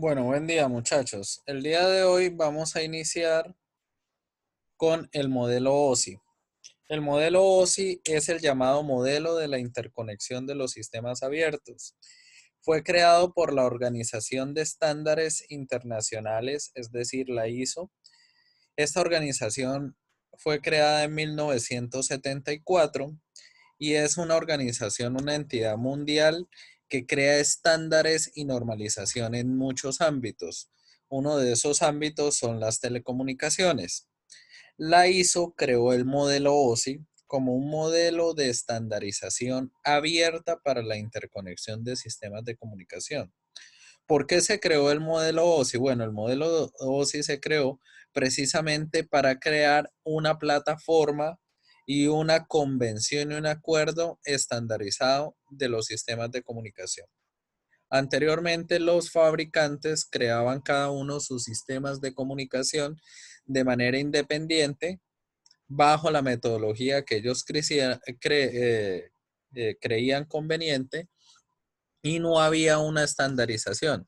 Bueno, buen día muchachos. El día de hoy vamos a iniciar con el modelo OSI. El modelo OSI es el llamado modelo de la interconexión de los sistemas abiertos. Fue creado por la Organización de Estándares Internacionales, es decir, la ISO. Esta organización fue creada en 1974 y es una organización, una entidad mundial que crea estándares y normalización en muchos ámbitos. Uno de esos ámbitos son las telecomunicaciones. La ISO creó el modelo OSI como un modelo de estandarización abierta para la interconexión de sistemas de comunicación. ¿Por qué se creó el modelo OSI? Bueno, el modelo OSI se creó precisamente para crear una plataforma y una convención y un acuerdo estandarizado de los sistemas de comunicación. Anteriormente, los fabricantes creaban cada uno sus sistemas de comunicación de manera independiente bajo la metodología que ellos creían conveniente y no había una estandarización.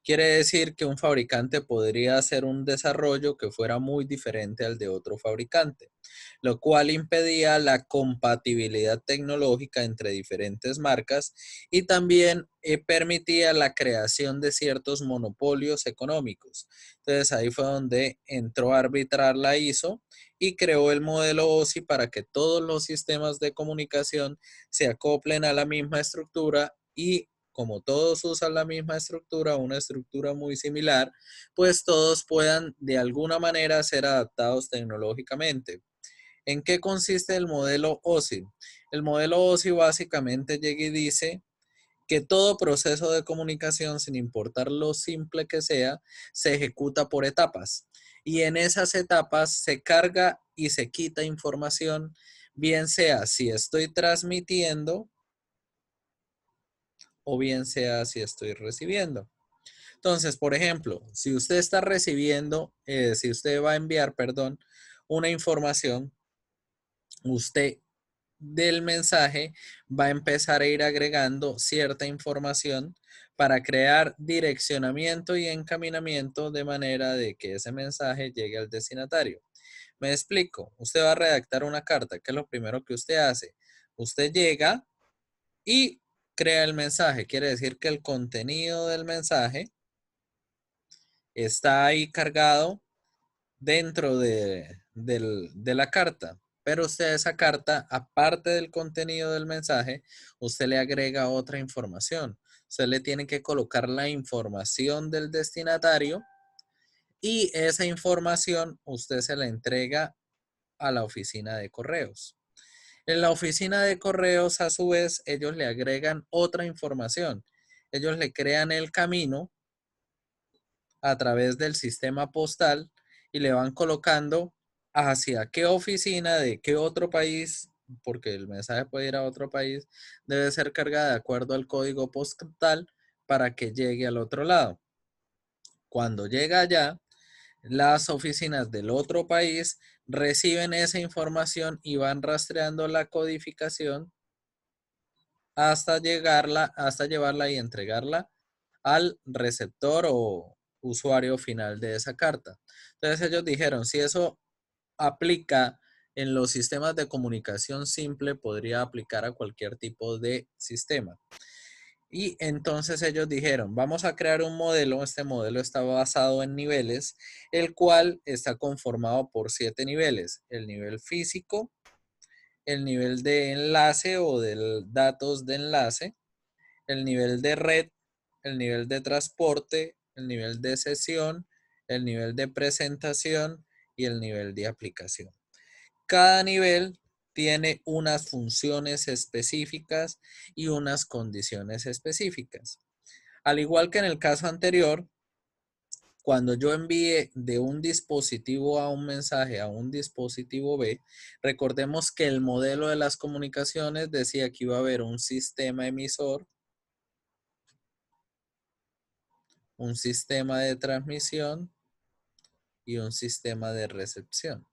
Quiere decir que un fabricante podría hacer un desarrollo que fuera muy diferente al de otro fabricante, lo cual impedía la compatibilidad tecnológica entre diferentes marcas y también permitía la creación de ciertos monopolios económicos. Entonces ahí fue donde entró a arbitrar la ISO y creó el modelo OSI para que todos los sistemas de comunicación se acoplen a la misma estructura y como todos usan la misma estructura, una estructura muy similar, pues todos puedan de alguna manera ser adaptados tecnológicamente. ¿En qué consiste el modelo OSI? El modelo OSI básicamente llega y dice que todo proceso de comunicación, sin importar lo simple que sea, se ejecuta por etapas. Y en esas etapas se carga y se quita información, bien sea si estoy transmitiendo o bien sea si estoy recibiendo. Entonces, por ejemplo, si usted está recibiendo, si usted va a enviar, perdón, una información, usted del mensaje va a empezar a ir agregando cierta información para crear direccionamiento y encaminamiento de manera de que ese mensaje llegue al destinatario. Me explico, usted va a redactar una carta, ¿qué es lo primero que usted hace? Usted llega y crea el mensaje, quiere decir que el contenido del mensaje está ahí cargado dentro de la carta. Pero usted a esa carta, aparte del contenido del mensaje, usted le agrega otra información. Usted le tiene que colocar la información del destinatario y esa información usted se la entrega a la oficina de correos. En la oficina de correos, a su vez, ellos le agregan otra información. Ellos le crean el camino a través del sistema postal y le van colocando hacia qué oficina de qué otro país, porque el mensaje puede ir a otro país, debe ser cargada de acuerdo al código postal para que llegue al otro lado. Cuando llega allá, las oficinas del otro país reciben esa información y van rastreando la codificación hasta llevarla y entregarla al receptor o usuario final de esa carta. Entonces ellos dijeron, si eso aplica en los sistemas de comunicación simple, podría aplicar a cualquier tipo de sistema. Y entonces ellos dijeron, vamos a crear un modelo, este modelo está basado en niveles, el cual está conformado por 7 niveles, el nivel físico, el nivel de enlace o de datos de enlace, el nivel de red, el nivel de transporte, el nivel de sesión, el nivel de presentación y el nivel de aplicación. Cada nivel tiene unas funciones específicas y unas condiciones específicas. Al igual que en el caso anterior, cuando yo envíe de un dispositivo A un mensaje a un dispositivo B, recordemos que el modelo de las comunicaciones decía que iba a haber un sistema emisor, un sistema de transmisión y un sistema de recepción.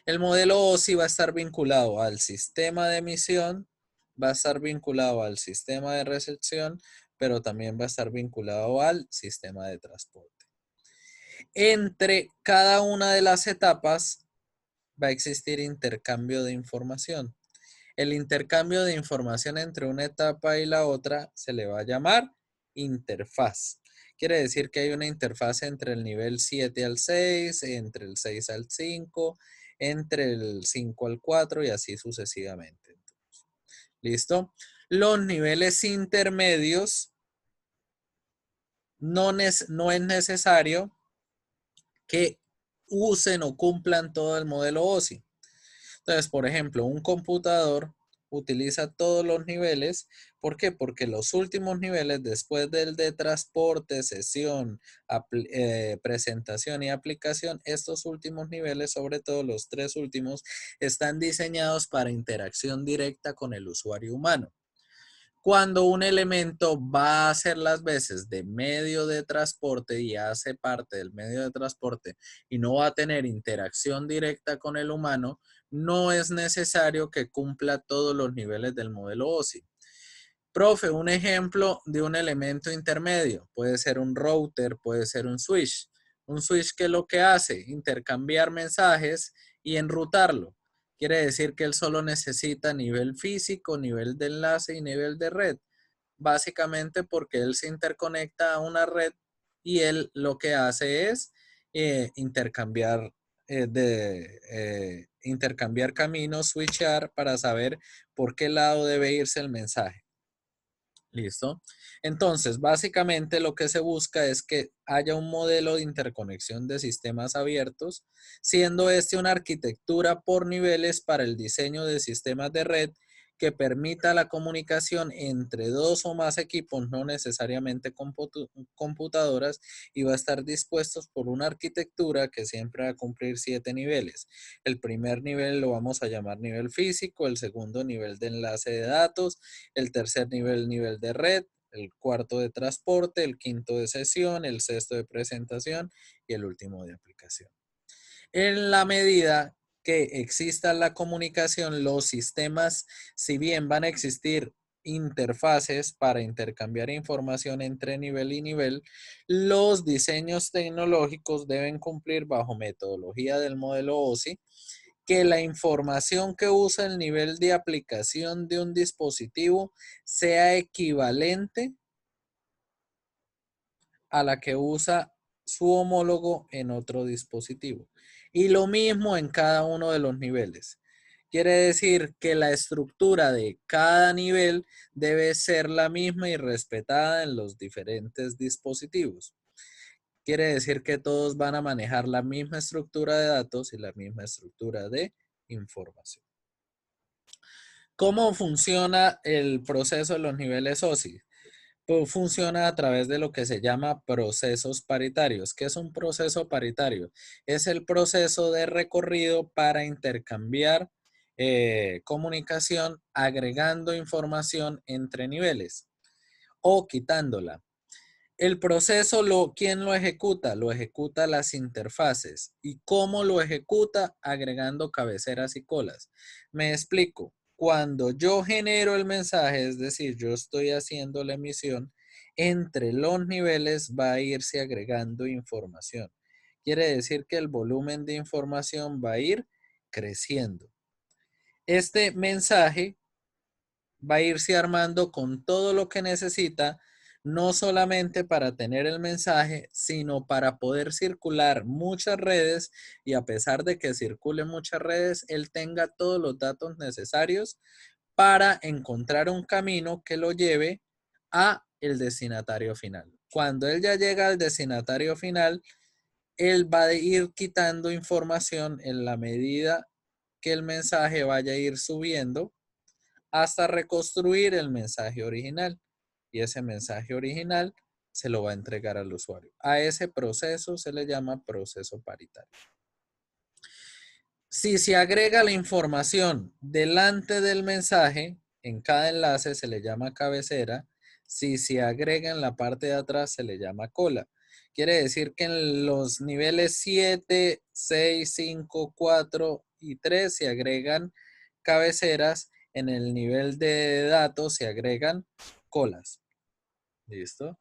El modelo OSI va a estar vinculado al sistema de emisión, va a estar vinculado al sistema de recepción, pero también va a estar vinculado al sistema de transporte. Entre cada una de las etapas va a existir intercambio de información. El intercambio de información entre una etapa y la otra se le va a llamar interfaz. Quiere decir que hay una interfaz entre el nivel 7 al 6, entre el 6 al 5, entre el 5 al 4 y así sucesivamente. ¿Listo? Los niveles intermedios no es necesario que usen o cumplan todo el modelo OSI. Entonces, por ejemplo, un computador utiliza todos los niveles. ¿Por qué? Porque los últimos niveles, después del de transporte, sesión, presentación y aplicación, estos últimos niveles, sobre todo los tres últimos, están diseñados para interacción directa con el usuario humano. Cuando un elemento va a hacer las veces de medio de transporte y hace parte del medio de transporte y no va a tener interacción directa con el humano, no es necesario que cumpla todos los niveles del modelo OSI. Profe, un ejemplo de un elemento intermedio. Puede ser un router, puede ser un switch. Un switch, ¿qué es lo que hace? Intercambiar mensajes y enrutarlo. Quiere decir que él solo necesita nivel físico, nivel de enlace y nivel de red. Básicamente porque él se interconecta a una red y él lo que hace es intercambiar caminos, switchar para saber por qué lado debe irse el mensaje. ¿Listo? Entonces, básicamente lo que se busca es que haya un modelo de interconexión de sistemas abiertos, siendo este una arquitectura por niveles para el diseño de sistemas de red que permita la comunicación entre dos o más equipos, no necesariamente computadoras, y va a estar dispuestos por una arquitectura que siempre va a cumplir 7 niveles. El primer nivel lo vamos a llamar nivel físico, el segundo nivel de enlace de datos, el tercer nivel, nivel de red, el cuarto de transporte, el quinto de sesión, el sexto de presentación y el último de aplicación. En la medida que exista la comunicación, los sistemas, si bien van a existir interfaces para intercambiar información entre nivel y nivel, los diseños tecnológicos deben cumplir bajo metodología del modelo OSI que la información que usa el nivel de aplicación de un dispositivo sea equivalente a la que usa su homólogo en otro dispositivo. Y lo mismo en cada uno de los niveles. Quiere decir que la estructura de cada nivel debe ser la misma y respetada en los diferentes dispositivos. Quiere decir que todos van a manejar la misma estructura de datos y la misma estructura de información. ¿Cómo funciona el proceso de los niveles OSI? Pues funciona a través de lo que se llama procesos paritarios. ¿Qué es un proceso paritario? Es el proceso de recorrido para intercambiar comunicación agregando información entre niveles o quitándola. El proceso, ¿quién lo ejecuta? Lo ejecuta las interfaces. ¿Y cómo lo ejecuta? Agregando cabeceras y colas. Me explico. Cuando yo genero el mensaje, es decir, yo estoy haciendo la emisión, entre los niveles va a irse agregando información. Quiere decir que el volumen de información va a ir creciendo. Este mensaje va a irse armando con todo lo que necesita, no solamente para tener el mensaje, sino para poder circular muchas redes y a pesar de que circule muchas redes, él tenga todos los datos necesarios para encontrar un camino que lo lleve a el destinatario final. Cuando él ya llega al destinatario final, él va a ir quitando información en la medida que el mensaje vaya a ir subiendo hasta reconstruir el mensaje original. Y ese mensaje original se lo va a entregar al usuario. A ese proceso se le llama proceso paritario. Si se agrega la información delante del mensaje, en cada enlace se le llama cabecera. Si se agrega en la parte de atrás, se le llama cola. Quiere decir que en los niveles 7, 6, 5, 4 y 3 se agregan cabeceras. En el nivel de datos se agregan colas. ¿Listo?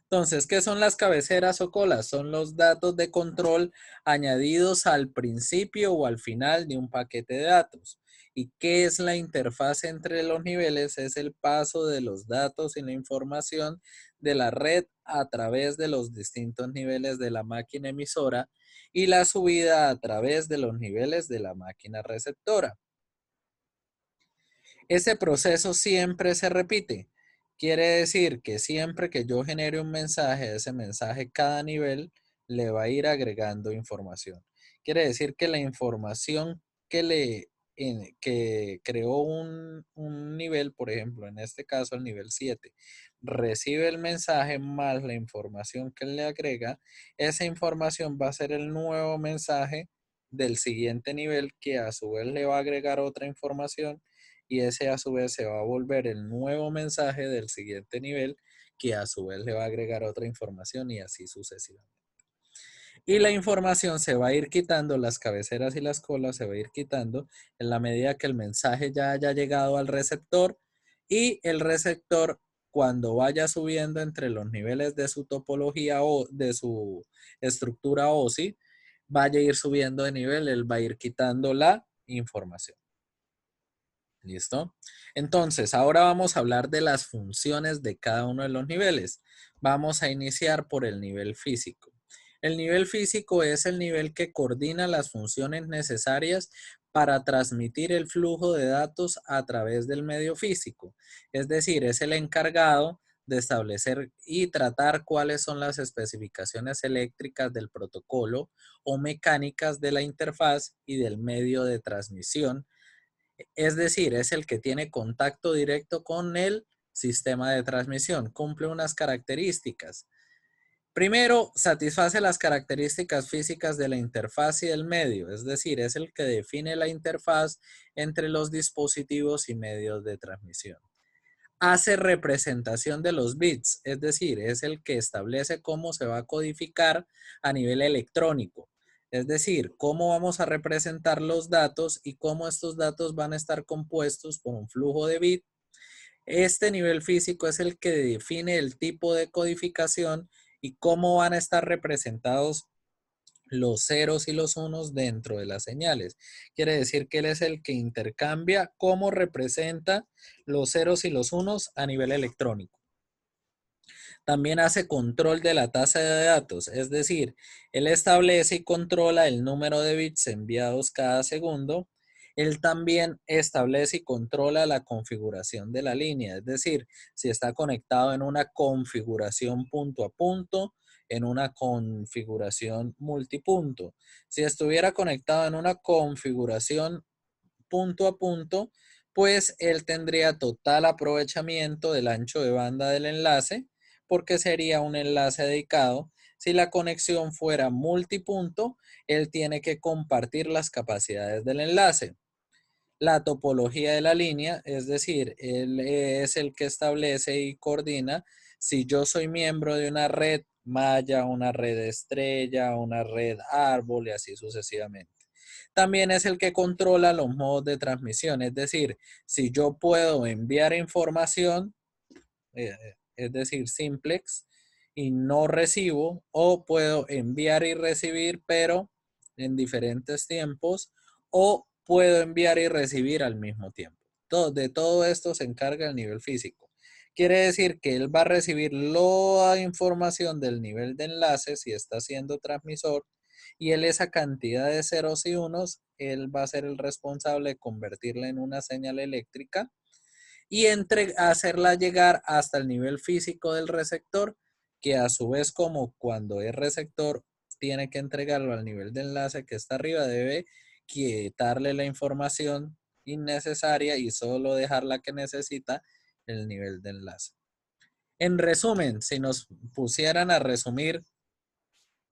Entonces, ¿qué son las cabeceras o colas? Son los datos de control añadidos al principio o al final de un paquete de datos. ¿Y qué es la interfaz entre los niveles? Es el paso de los datos y la información de la red a través de los distintos niveles de la máquina emisora y la subida a través de los niveles de la máquina receptora. Ese proceso siempre se repite. Quiere decir que siempre que yo genere un mensaje, ese mensaje cada nivel le va a ir agregando información. Quiere decir que la información que creó un nivel, por ejemplo, en este caso el nivel 7, recibe el mensaje más la información que le agrega, esa información va a ser el nuevo mensaje del siguiente nivel que a su vez le va a agregar otra información y ese a su vez se va a volver el nuevo mensaje del siguiente nivel que a su vez le va a agregar otra información y así sucesivamente. Y la información se va a ir quitando, las cabeceras y las colas se va a ir quitando en la medida que el mensaje ya haya llegado al receptor y el receptor cuando vaya subiendo entre los niveles de su topología o de su estructura OSI, vaya a ir subiendo de nivel, él va a ir quitando la información. ¿Listo? Entonces, ahora vamos a hablar de las funciones de cada uno de los niveles. Vamos a iniciar por el nivel físico. El nivel físico es el nivel que coordina las funciones necesarias para transmitir el flujo de datos a través del medio físico. Es decir, es el encargado de establecer y tratar cuáles son las especificaciones eléctricas del protocolo o mecánicas de la interfaz y del medio de transmisión, es decir, es el que tiene contacto directo con el sistema de transmisión. Cumple unas características. Primero, satisface las características físicas de la interfaz y del medio, es decir, es el que define la interfaz entre los dispositivos y medios de transmisión. Hace representación de los bits, es decir, es el que establece cómo se va a codificar a nivel electrónico. Es decir, cómo vamos a representar los datos y cómo estos datos van a estar compuestos por un flujo de bits. Este nivel físico es el que define el tipo de codificación y cómo van a estar representados los ceros y los unos dentro de las señales. Quiere decir que él es el que intercambia cómo representa los ceros y los unos a nivel electrónico. También hace control de la tasa de datos, es decir, él establece y controla el número de bits enviados cada segundo. Él también establece y controla la configuración de la línea, es decir, si está conectado en una configuración punto a punto, en una configuración multipunto. Si estuviera conectado en una configuración punto a punto, pues él tendría total aprovechamiento del ancho de banda del enlace, porque sería un enlace dedicado. Si la conexión fuera multipunto, él tiene que compartir las capacidades del enlace. La topología de la línea, es decir, él es el que establece y coordina si yo soy miembro de una red malla, una red estrella, una red árbol y así sucesivamente. También es el que controla los modos de transmisión, es decir, si yo puedo enviar información, es decir, simplex, y no recibo, o puedo enviar y recibir, pero en diferentes tiempos, o puedo enviar y recibir al mismo tiempo. De todo esto se encarga el nivel físico. Quiere decir que él va a recibir la información del nivel de enlace si está siendo transmisor y él esa cantidad de ceros y unos, él va a ser el responsable de convertirla en una señal eléctrica y hacerla llegar hasta el nivel físico del receptor, que a su vez como cuando es receptor tiene que entregarlo al nivel de enlace que está arriba, debe quitarle la información innecesaria y solo dejar la que necesita el nivel de enlace. En resumen, si nos pusieran a resumir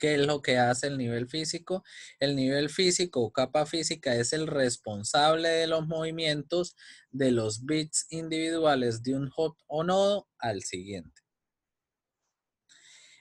¿qué es lo que hace el nivel físico? El nivel físico o capa física es el responsable de los movimientos de los bits individuales de un hop o nodo al siguiente.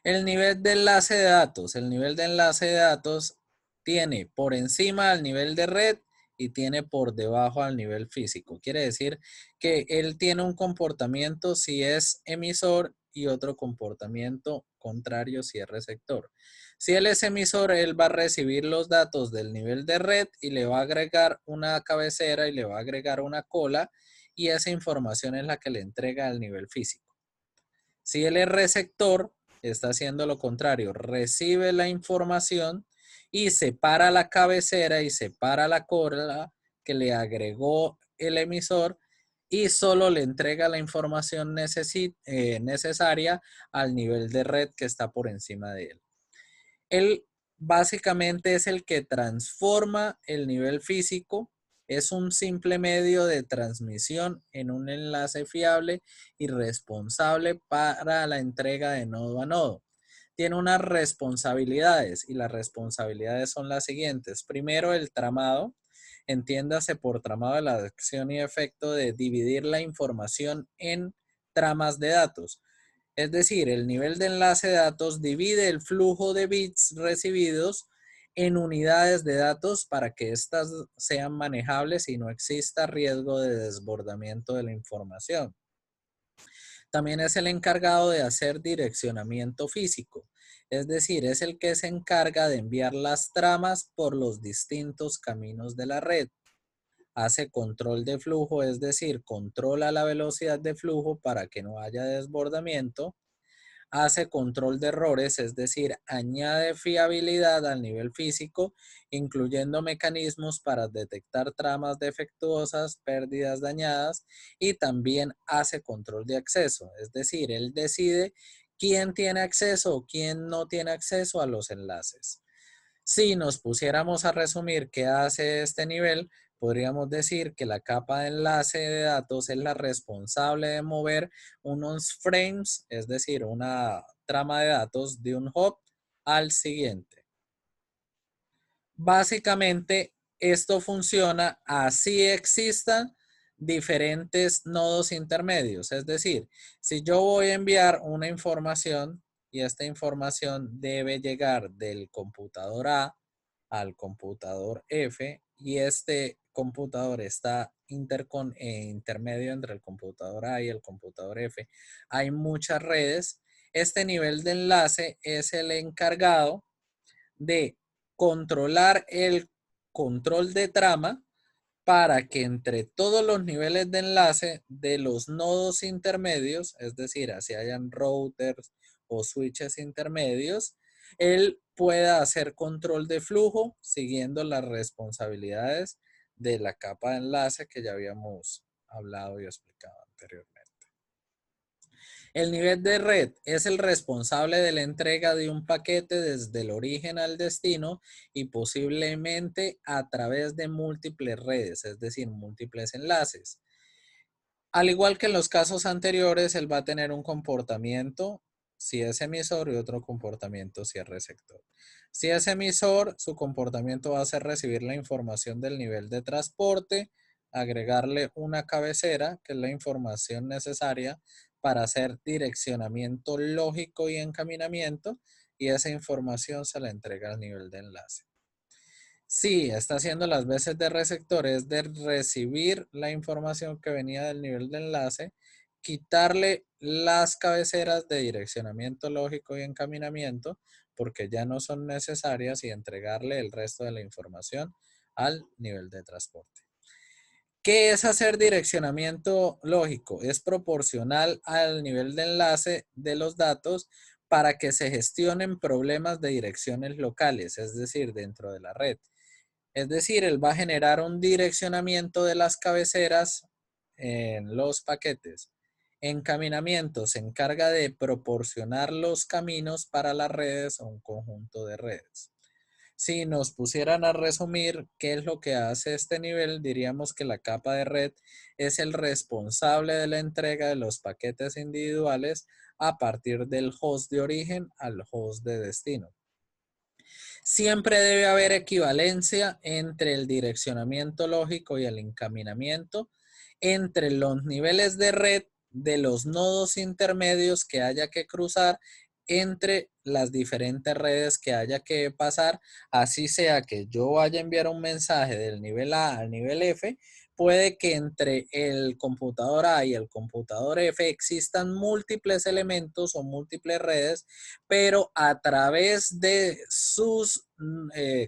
El nivel de enlace de datos. El nivel de enlace de datos tiene por encima al nivel de red y tiene por debajo al nivel físico. Quiere decir que él tiene un comportamiento si es emisor y otro comportamiento contrario si es receptor. Si él es emisor, él va a recibir los datos del nivel de red y le va a agregar una cabecera y le va a agregar una cola, y esa información es la que le entrega al nivel físico. Si él es receptor, está haciendo lo contrario, recibe la información y separa la cabecera y separa la cola que le agregó el emisor y solo le entrega la información necesaria al nivel de red que está por encima de él. Él básicamente es el que transforma el nivel físico, es un simple medio de transmisión en un enlace fiable y responsable para la entrega de nodo a nodo. Tiene unas responsabilidades y las responsabilidades son las siguientes. Primero, el tramado. Entiéndase por tramado de la acción y efecto de dividir la información en tramas de datos. Es decir, el nivel de enlace de datos divide el flujo de bits recibidos en unidades de datos para que éstas sean manejables y no exista riesgo de desbordamiento de la información. También es el encargado de hacer direccionamiento físico, es decir, es el que se encarga de enviar las tramas por los distintos caminos de la red. Hace control de flujo, es decir, controla la velocidad de flujo para que no haya desbordamiento. Hace control de errores, es decir, añade fiabilidad al nivel físico, incluyendo mecanismos para detectar tramas defectuosas, pérdidas dañadas, y también hace control de acceso, es decir, él decide quién tiene acceso o quién no tiene acceso a los enlaces. Si nos pusiéramos a resumir qué hace este nivel, podríamos decir que la capa de enlace de datos es la responsable de mover unos frames, es decir, una trama de datos de un hop al siguiente. Básicamente, esto funciona así existan diferentes nodos intermedios. Es decir, si yo voy a enviar una información y esta información debe llegar del computador A al computador F y este computador está intermedio entre el computador A y el computador F, hay muchas redes. Este nivel de enlace es el encargado de controlar el control de trama para que entre todos los niveles de enlace de los nodos intermedios, es decir, así hayan routers o switches intermedios, él pueda hacer control de flujo siguiendo las responsabilidades de la capa de enlace que ya habíamos hablado y explicado anteriormente. El nivel de red es el responsable de la entrega de un paquete desde el origen al destino y posiblemente a través de múltiples redes, es decir, múltiples enlaces. Al igual que en los casos anteriores, él va a tener un comportamiento si es emisor y otro comportamiento si es receptor. Si es emisor, su comportamiento va a ser recibir la información del nivel de transporte, agregarle una cabecera, que es la información necesaria para hacer direccionamiento lógico y encaminamiento, y esa información se la entrega al nivel de enlace. Sí, está haciendo las veces de receptor, es de recibir la información que venía del nivel de enlace, quitarle las cabeceras de direccionamiento lógico y encaminamiento, porque ya no son necesarias, y entregarle el resto de la información al nivel de transporte. ¿Qué es hacer direccionamiento lógico? Es proporcional al nivel de enlace de los datos para que se gestionen problemas de direcciones locales, es decir, dentro de la red. Es decir, él va a generar un direccionamiento de las cabeceras en los paquetes. Encaminamiento se encarga de proporcionar los caminos para las redes o un conjunto de redes. Si nos pusieran a resumir qué es lo que hace este nivel, diríamos que la capa de red es el responsable de la entrega de los paquetes individuales a partir del host de origen al host de destino. Siempre debe haber equivalencia entre el direccionamiento lógico y el encaminamiento, entre los niveles de red de los nodos intermedios que haya que cruzar, entre las diferentes redes que haya que pasar, así sea que yo vaya a enviar un mensaje del nivel A al nivel F, puede que entre el computador A y el computador F existan múltiples elementos o múltiples redes, pero a través de sus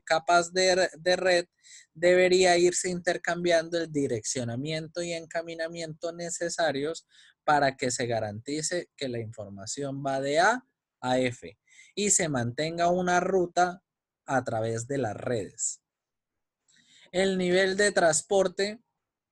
capas de red debería irse intercambiando el direccionamiento y encaminamiento necesarios para que se garantice que la información va de A a F y se mantenga una ruta a través de las redes. El nivel de transporte,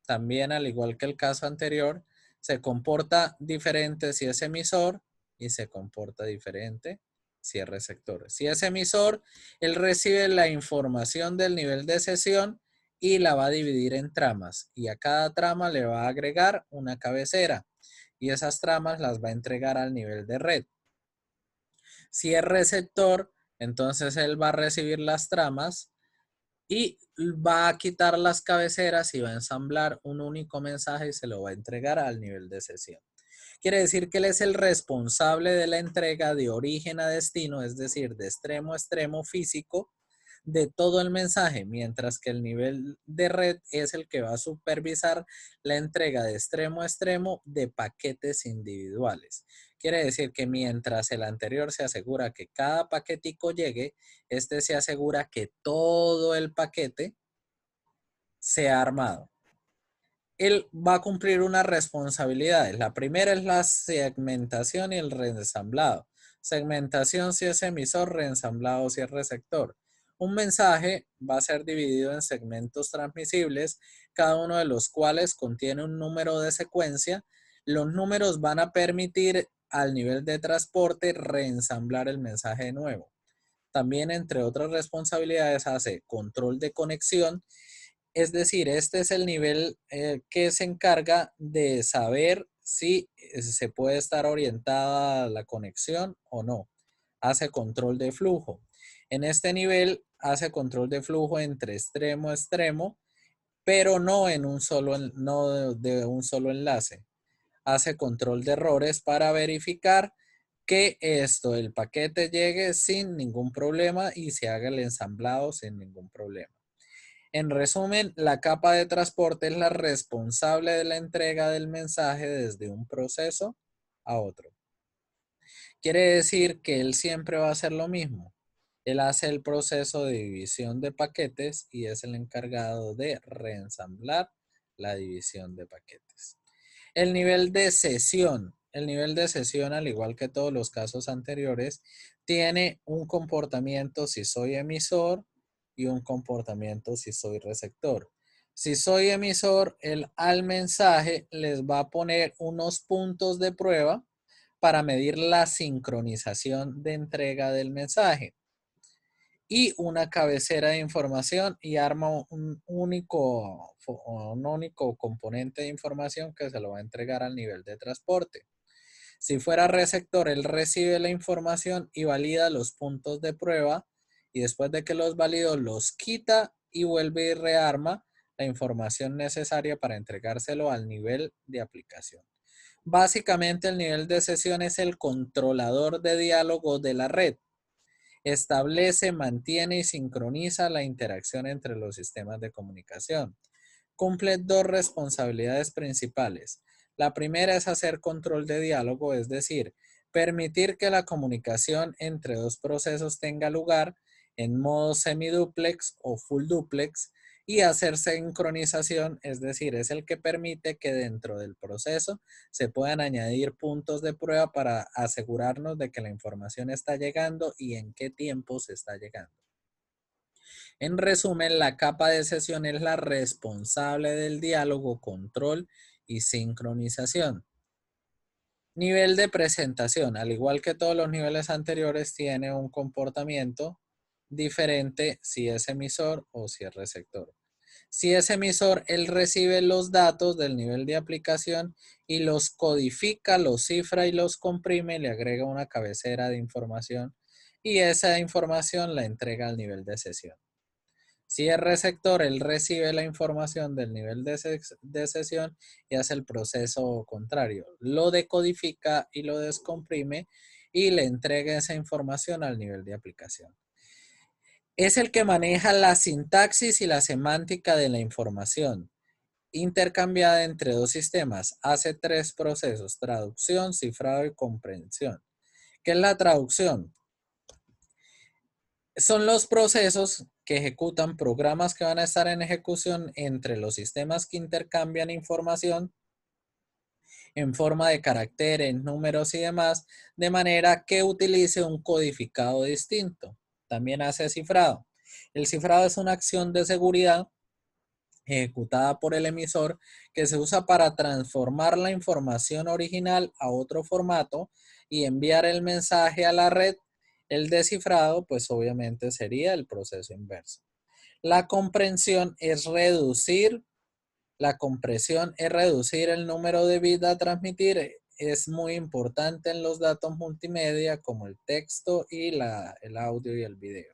también al igual que el caso anterior, se comporta diferente si es emisor y se comporta diferente si es receptor. Si es emisor, él recibe la información del nivel de sesión y la va a dividir en tramas y a cada trama le va a agregar una cabecera y esas tramas las va a entregar al nivel de red. Si es receptor, entonces él va a recibir las tramas y va a quitar las cabeceras y va a ensamblar un único mensaje y se lo va a entregar al nivel de sesión. Quiere decir que él es el responsable de la entrega de origen a destino, es decir, de extremo a extremo físico de todo el mensaje, mientras que el nivel de red es el que va a supervisar la entrega de extremo a extremo de paquetes individuales. Quiere decir que mientras el anterior se asegura que cada paquetico llegue, este se asegura que todo el paquete sea armado. Él va a cumplir unas responsabilidades. La primera es la segmentación y el reensamblado. Segmentación si es emisor, reensamblado si es receptor. Un mensaje va a ser dividido en segmentos transmisibles, cada uno de los cuales contiene un número de secuencia. Los números van a permitir al nivel de transporte reensamblar el mensaje de nuevo. También, entre otras responsabilidades, hace control de conexión. Es decir, este es el nivel que se encarga de saber si se puede estar orientada la conexión o no. Hace control de flujo. En este nivel hace control de flujo entre extremo a extremo, pero no en un solo, no de un solo enlace. Hace control de errores para verificar que el paquete llegue sin ningún problema y se haga el ensamblado sin ningún problema. En resumen, la capa de transporte es la responsable de la entrega del mensaje desde un proceso a otro. Quiere decir que él siempre va a hacer lo mismo. Él hace el proceso de división de paquetes y es el encargado de reensamblar la división de paquetes. El nivel de sesión. El nivel de sesión, al igual que todos los casos anteriores, tiene un comportamiento si soy emisor y un comportamiento si soy receptor. Si soy emisor, al mensaje les va a poner unos puntos de prueba para medir la sincronización de entrega del mensaje y una cabecera de información y arma un único componente de información que se lo va a entregar al nivel de transporte. Si fuera receptor, él recibe la información y valida los puntos de prueba y después de que los validó, los quita y vuelve y rearma la información necesaria para entregárselo al nivel de aplicación. Básicamente, el nivel de sesión es el controlador de diálogo de la red. Establece, mantiene y sincroniza la interacción entre los sistemas de comunicación. Cumple dos responsabilidades principales. La primera es hacer control de diálogo, es decir, permitir que la comunicación entre dos procesos tenga lugar en modo semiduplex o full duplex y hacer sincronización, es decir, es el que permite que dentro del proceso se puedan añadir puntos de prueba para asegurarnos de que la información está llegando y en qué tiempo se está llegando. En resumen, la capa de sesión es la responsable del diálogo, control y sincronización. Nivel de presentación. Al igual que todos los niveles anteriores, tiene un comportamiento diferente si es emisor o si es receptor. Si es emisor, él recibe los datos del nivel de aplicación y los codifica, los cifra y los comprime, le agrega una cabecera de información y esa información la entrega al nivel de sesión. Si es receptor, él recibe la información del nivel de sesión y hace el proceso contrario. Lo decodifica y lo descomprime y le entrega esa información al nivel de aplicación. Es el que maneja la sintaxis y la semántica de la información. intercambiada entre dos sistemas. Hace tres procesos: traducción, cifrado y comprensión. ¿Qué es la traducción? Son los procesos que ejecutan programas que van a estar en ejecución entre los sistemas que intercambian información en forma de caracteres, números y demás, de manera que utilice un codificado distinto. También hace cifrado. El cifrado es una acción de seguridad ejecutada por el emisor que se usa para transformar la información original a otro formato y enviar el mensaje a la red. El descifrado, pues obviamente sería el proceso inverso. La comprensión es reducir La compresión es reducir el número de bits a transmitir. Es muy importante en los datos multimedia como el texto y el audio y el video.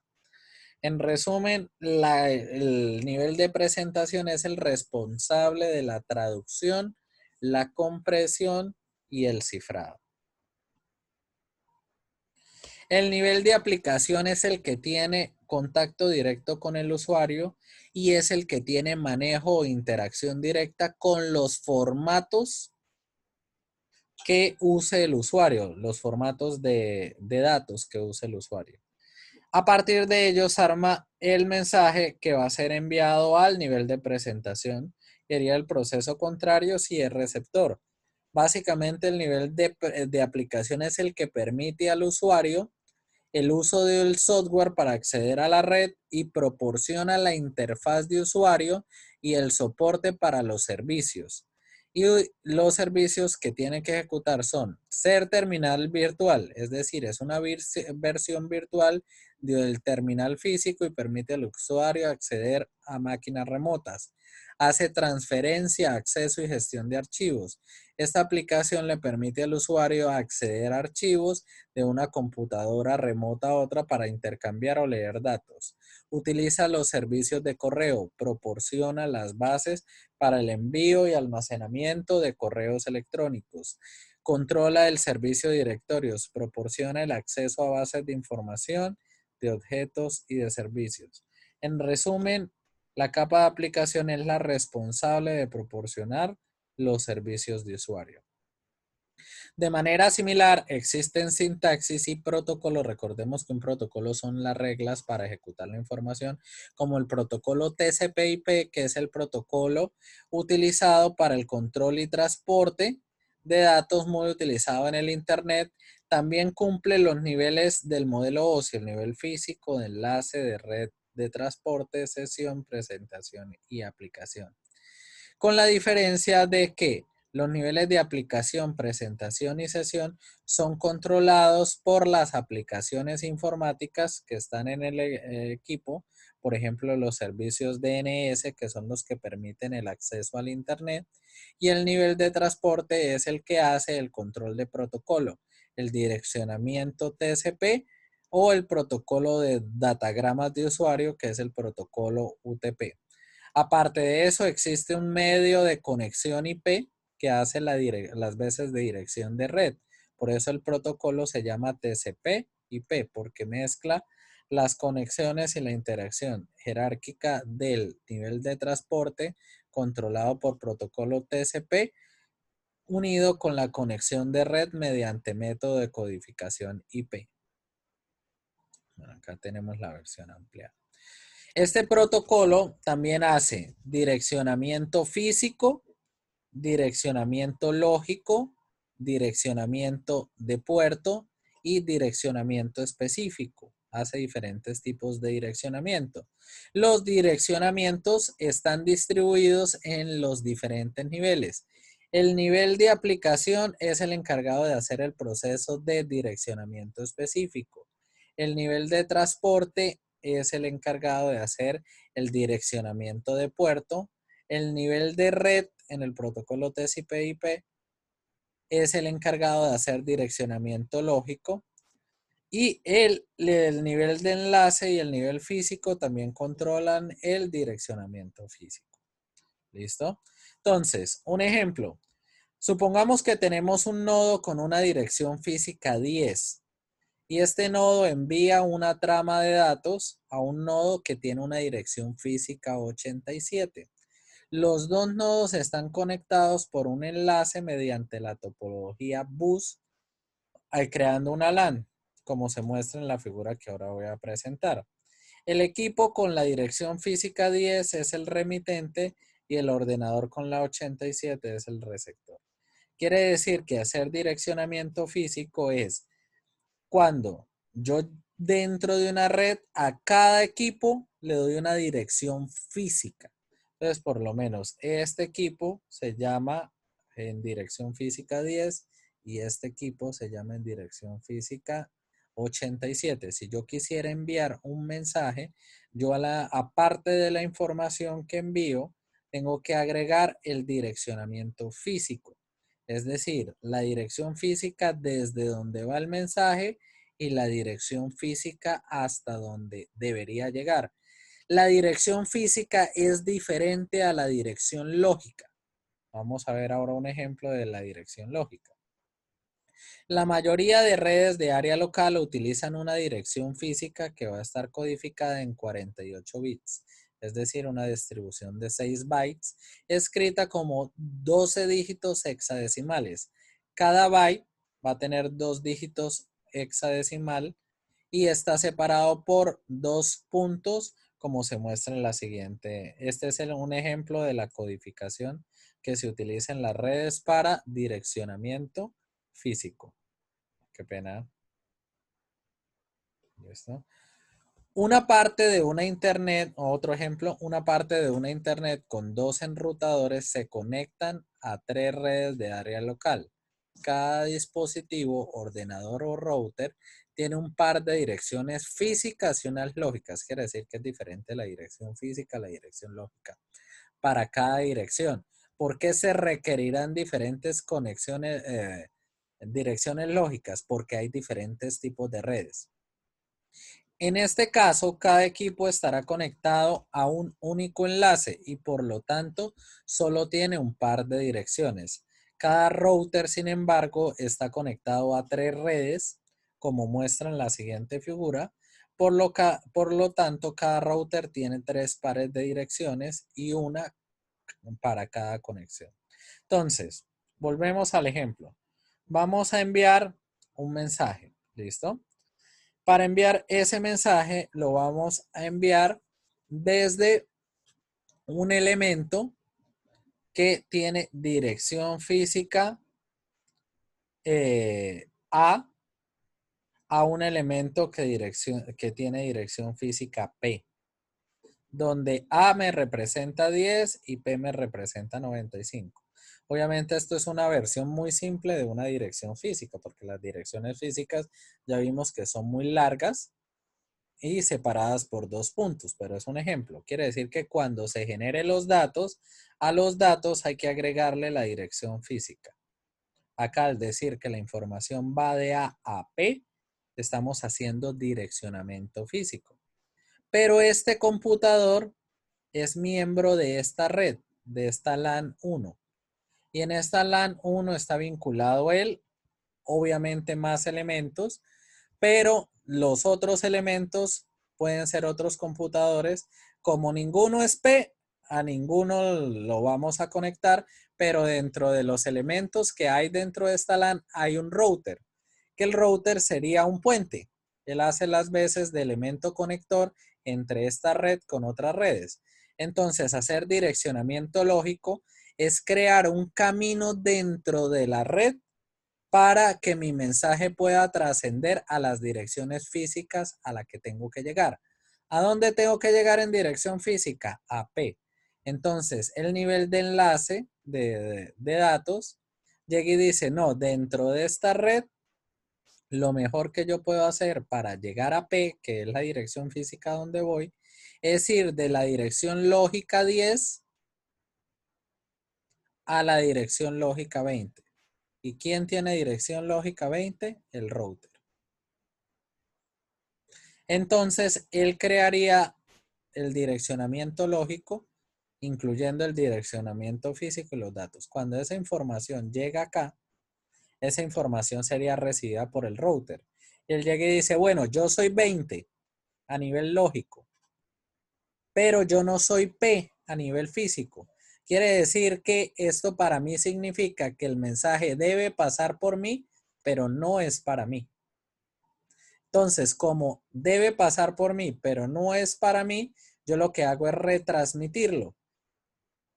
En resumen, el nivel de presentación es el responsable de la traducción, la compresión y el cifrado. El nivel de aplicación es el que tiene contacto directo con el usuario y es el que tiene manejo o interacción directa con los formatos que use el usuario, los formatos de datos que use el usuario. A partir de ellos arma el mensaje que va a ser enviado al nivel de presentación. Sería el proceso contrario si es receptor. Básicamente el nivel de aplicación es el que permite al usuario el uso del software para acceder a la red y proporciona la interfaz de usuario y el soporte para los servicios. Y los servicios que tienen que ejecutar son ser terminal virtual, es decir, es una versión virtual del terminal físico y permite al usuario acceder a máquinas remotas. Hace transferencia, acceso y gestión de archivos. Esta aplicación le permite al usuario acceder a archivos de una computadora remota a otra para intercambiar o leer datos. Utiliza los servicios de correo, proporciona las bases para el envío y almacenamiento de correos electrónicos. Controla el servicio de directorios, proporciona el acceso a bases de información, de objetos y de servicios. En resumen, la capa de aplicación es la responsable de proporcionar los servicios de usuario. De manera similar, existen sintaxis y protocolos. Recordemos que un protocolo son las reglas para ejecutar la información, como el protocolo TCP/IP, que es el protocolo utilizado para el control y transporte de datos muy utilizado en el Internet. También cumple los niveles del modelo OSI, el nivel físico, de enlace, de red, de transporte, sesión, presentación y aplicación. Con la diferencia de que los niveles de aplicación, presentación y sesión son controlados por las aplicaciones informáticas que están en el equipo, por ejemplo, los servicios DNS, que son los que permiten el acceso al Internet, y el nivel de transporte es el que hace el control de protocolo, el direccionamiento TCP o el protocolo de datagramas de usuario, que es el protocolo UTP. Aparte de eso, existe un medio de conexión IP que hace las veces de dirección de red. Por eso el protocolo se llama TCP/IP, porque mezcla las conexiones y la interacción jerárquica del nivel de transporte controlado por protocolo TCP unido con la conexión de red mediante método de codificación IP. Bueno, acá tenemos la versión ampliada. Este protocolo también hace direccionamiento físico, direccionamiento lógico, direccionamiento de puerto y direccionamiento específico. Hace diferentes tipos de direccionamiento. Los direccionamientos están distribuidos en los diferentes niveles. El nivel de aplicación es el encargado de hacer el proceso de direccionamiento específico. El nivel de transporte es el encargado de hacer el direccionamiento de puerto. El nivel de red en el protocolo TCP/IP es el encargado de hacer direccionamiento lógico y el nivel de enlace y el nivel físico también controlan el direccionamiento físico. ¿Listo? Entonces, un ejemplo. Supongamos que tenemos un nodo con una dirección física 10 y este nodo envía una trama de datos a un nodo que tiene una dirección física 87. Los dos nodos están conectados por un enlace mediante la topología bus, creando una LAN, como se muestra en la figura que ahora voy a presentar. El equipo con la dirección física 10 es el remitente y el ordenador con la 87 es el receptor. Quiere decir que hacer direccionamiento físico es cuando yo dentro de una red a cada equipo le doy una dirección física. Entonces, por lo menos este equipo se llama en dirección física 10 y este equipo se llama en dirección física 87. Si yo quisiera enviar un mensaje, yo aparte de la información que envío, tengo que agregar el direccionamiento físico. Es decir, la dirección física desde donde va el mensaje y la dirección física hasta donde debería llegar. La dirección física es diferente a la dirección lógica. Vamos a ver ahora un ejemplo de la dirección lógica. La mayoría de redes de área local utilizan una dirección física que va a estar codificada en 48 bits, es decir, una distribución de 6 bytes, escrita como 12 dígitos hexadecimales. Cada byte va a tener 2 dígitos hexadecimal y está separado por 2 puntos, como se muestra en la siguiente. Este es un ejemplo de la codificación que se utiliza en las redes para direccionamiento físico. Qué pena. ¿Listo? Una parte de una internet, otro ejemplo, una parte de una internet con 2 enrutadores se conectan a 3 redes de área local. Cada dispositivo, ordenador o router tiene un par de direcciones físicas y unas lógicas. Quiere decir que es diferente la dirección física a la dirección lógica para cada dirección. ¿Por qué se requerirán diferentes conexiones, direcciones lógicas? Porque hay diferentes tipos de redes. En este caso, cada equipo estará conectado a un único enlace y por lo tanto solo tiene un par de direcciones. Cada router, sin embargo, está conectado a 3 redes, como muestra en la siguiente figura. Por lo tanto, cada router tiene 3 pares de direcciones y una para cada conexión. Entonces, volvemos al ejemplo. Vamos a enviar un mensaje. ¿Listo? Para enviar ese mensaje lo vamos a enviar desde un elemento que tiene dirección física a un elemento que tiene dirección física P, donde A me representa 10 y P me representa 95. Obviamente esto es una versión muy simple de una dirección física, porque las direcciones físicas ya vimos que son muy largas y separadas por 2 puntos, pero es un ejemplo. Quiere decir que cuando se generen los datos, a los datos hay que agregarle la dirección física. Acá al decir que la información va de A a P, estamos haciendo direccionamiento físico. Pero este computador es miembro de esta red, de esta LAN 1. Y en esta LAN 1 está vinculado él, obviamente más elementos, pero los otros elementos pueden ser otros computadores. Como ninguno es P, a ninguno lo vamos a conectar, pero dentro de los elementos que hay dentro de esta LAN hay un router, que el router sería un puente. Él hace las veces de elemento conector entre esta red con otras redes. Entonces, hacer direccionamiento lógico es crear un camino dentro de la red para que mi mensaje pueda trascender a las direcciones físicas a las que tengo que llegar. ¿A dónde tengo que llegar en dirección física? A P. Entonces, el nivel de enlace de datos llega y dice, no, dentro de esta red, lo mejor que yo puedo hacer para llegar a P, que es la dirección física donde voy, es ir de la dirección lógica 10 a la dirección lógica 20. ¿Y quién tiene dirección lógica 20? El router. Entonces, él crearía el direccionamiento lógico, incluyendo el direccionamiento físico y los datos. Cuando esa información llega acá, esa información sería recibida por el router. Y él llega y dice, bueno, yo soy 20 a nivel lógico, pero yo no soy P a nivel físico. Quiere decir que esto para mí significa que el mensaje debe pasar por mí, pero no es para mí. Entonces, como debe pasar por mí, pero no es para mí, yo lo que hago es retransmitirlo.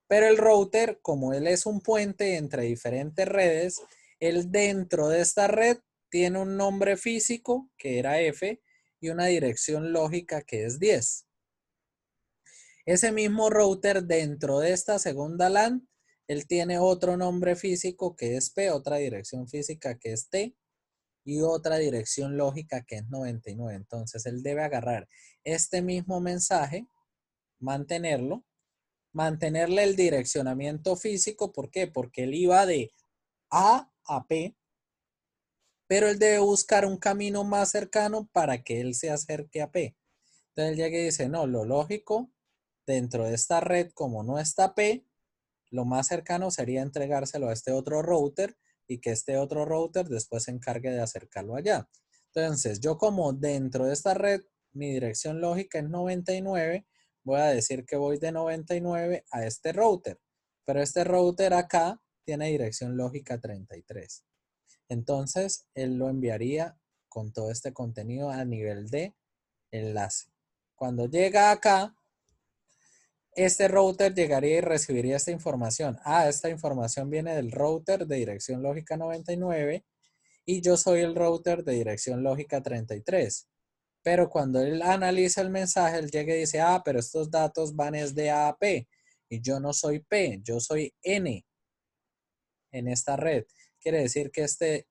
Pero el router, como él es un puente entre diferentes redes, él dentro de esta red tiene un nombre físico, que era F, y una dirección lógica, que es 10. Ese mismo router dentro de esta segunda LAN, él tiene otro nombre físico, que es P, otra dirección física, que es T, y otra dirección lógica, que es 99. Entonces, él debe agarrar este mismo mensaje, mantenerle el direccionamiento físico. ¿Por qué? Porque él iba de A a P, pero él debe buscar un camino más cercano para que él se acerque a P. Entonces él llega y dice, no, lo lógico dentro de esta red, como no está P, lo más cercano sería entregárselo a este otro router y que este otro router después se encargue de acercarlo allá. Entonces, yo como dentro de esta red, mi dirección lógica es 99, voy a decir que voy de 99 a este router. Pero este router acá tiene dirección lógica 33. Entonces, él lo enviaría con todo este contenido a nivel de enlace. Cuando llega acá, este router llegaría y recibiría esta información. Esta información viene del router de dirección lógica 99 y yo soy el router de dirección lógica 33. Pero cuando él analiza el mensaje, él llega y dice, pero estos datos van es de A a P y yo no soy P, yo soy N en esta red. Quiere decir que este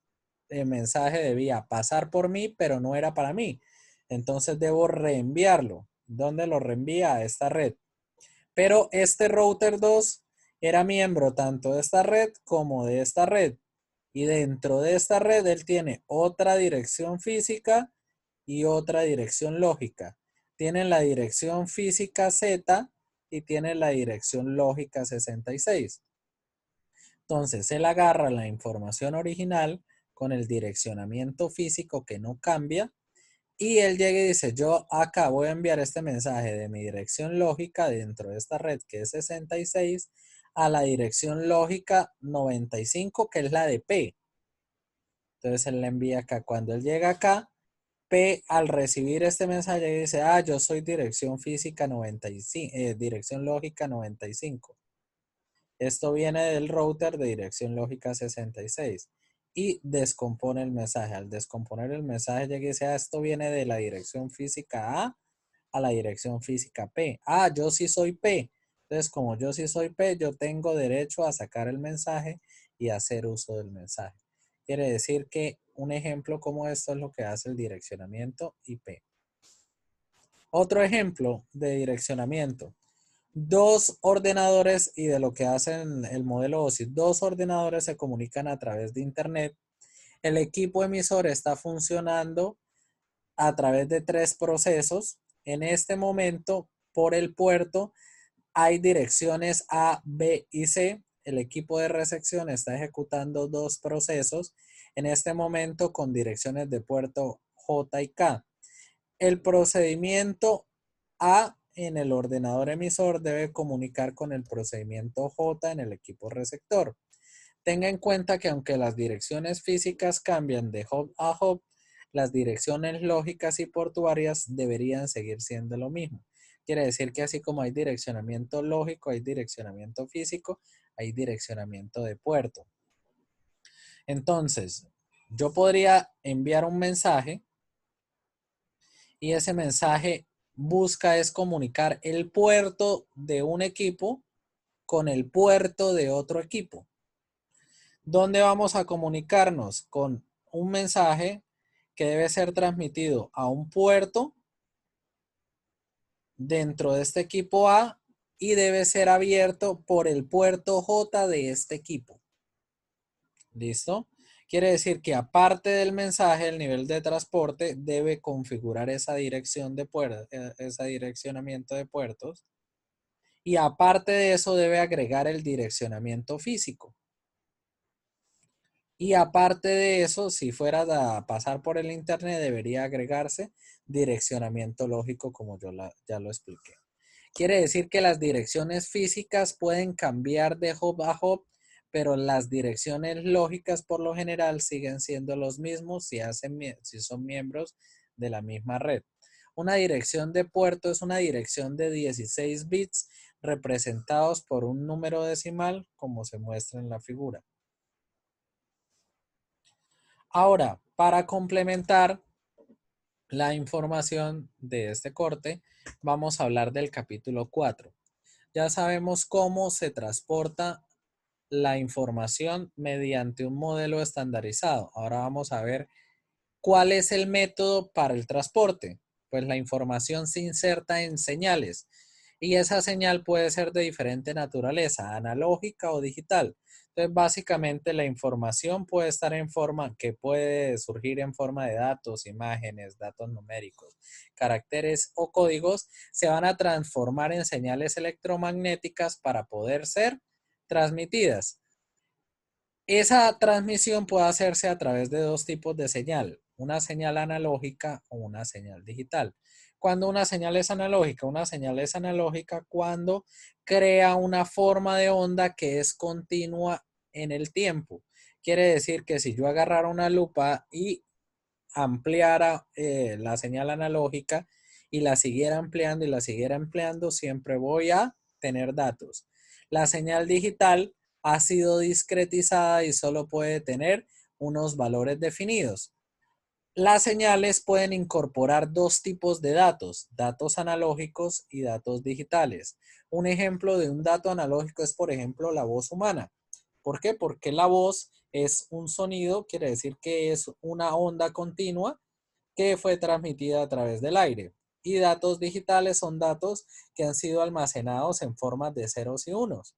mensaje debía pasar por mí, pero no era para mí. Entonces debo reenviarlo. ¿Dónde lo reenvía? A esta red. Pero este router 2 era miembro tanto de esta red como de esta red. Y dentro de esta red él tiene otra dirección física y otra dirección lógica. Tienen la dirección física Z y tienen la dirección lógica 66. Entonces él agarra la información original con el direccionamiento físico que no cambia y él llega y dice, yo acá voy a enviar este mensaje de mi dirección lógica dentro de esta red que es 66 a la dirección lógica 95 que es la de P. Entonces él le envía acá. Cuando él llega acá, P al recibir este mensaje dice, yo soy dirección física 95, dirección lógica 95. Esto viene del router de dirección lógica 66 y descompone el mensaje. Al descomponer el mensaje llega y dice, esto viene de la dirección física a la dirección física P. Yo sí soy P. Entonces, como yo sí soy P, yo tengo derecho a sacar el mensaje y hacer uso del mensaje. Quiere decir que un ejemplo como esto es lo que hace el direccionamiento IP. Otro ejemplo de direccionamiento. Dos ordenadores y de lo que hacen el modelo OSI. Dos ordenadores se comunican a través de internet. El equipo emisor está funcionando a través de tres procesos. En este momento, por el puerto, hay direcciones A, B y C. El equipo de recepción está ejecutando dos procesos. En este momento con direcciones de puerto J y K. El procedimiento A en el ordenador emisor debe comunicar con el procedimiento J en el equipo receptor. Tenga en cuenta que aunque las direcciones físicas cambian de hub a hub, las direcciones lógicas y portuarias deberían seguir siendo lo mismo. Quiere decir que así como hay direccionamiento lógico, hay direccionamiento físico, hay direccionamiento de puerto. Entonces, yo podría enviar un mensaje y ese mensaje busca es comunicar el puerto de un equipo con el puerto de otro equipo. ¿Dónde vamos a comunicarnos? Con un mensaje que debe ser transmitido a un puerto dentro de este equipo A y debe ser abierto por el puerto J de este equipo. ¿Listo? Quiere decir que aparte del mensaje, el nivel de transporte debe configurar esa dirección de puertos, ese direccionamiento de puertos. Y aparte de eso debe agregar el direccionamiento físico. Y aparte de eso, si fuera a pasar por el internet, debería agregarse direccionamiento lógico como yo ya lo expliqué. Quiere decir que las direcciones físicas pueden cambiar de hub a hub, pero las direcciones lógicas por lo general siguen siendo los mismos si son miembros de la misma red. Una dirección de puerto es una dirección de 16 bits representados por un número decimal, como se muestra en la figura. Ahora, para complementar la información de este corte, vamos a hablar del capítulo 4. Ya sabemos cómo se transporta la información mediante un modelo estandarizado. Ahora vamos a ver cuál es el método para el transporte. Pues la información se inserta en señales y esa señal puede ser de diferente naturaleza, analógica o digital. Entonces, básicamente la información puede estar en forma, que puede surgir en forma de datos, imágenes, datos numéricos, caracteres o códigos, se van a transformar en señales electromagnéticas para poder ser transmitidas. Esa transmisión puede hacerse a través de dos tipos de señal, una señal analógica o una señal digital. Cuando una señal es analógica cuando crea una forma de onda que es continua en el tiempo. Quiere decir que si yo agarrara una lupa y ampliara la señal analógica y la siguiera ampliando y la siguiera ampliando, siempre voy a tener datos. La señal digital ha sido discretizada y solo puede tener unos valores definidos. Las señales pueden incorporar dos tipos de datos, datos analógicos y datos digitales. Un ejemplo de un dato analógico es, por ejemplo, la voz humana. ¿Por qué? Porque la voz es un sonido, quiere decir que es una onda continua que fue transmitida a través del aire. Y datos digitales son datos que han sido almacenados en formas de ceros y unos.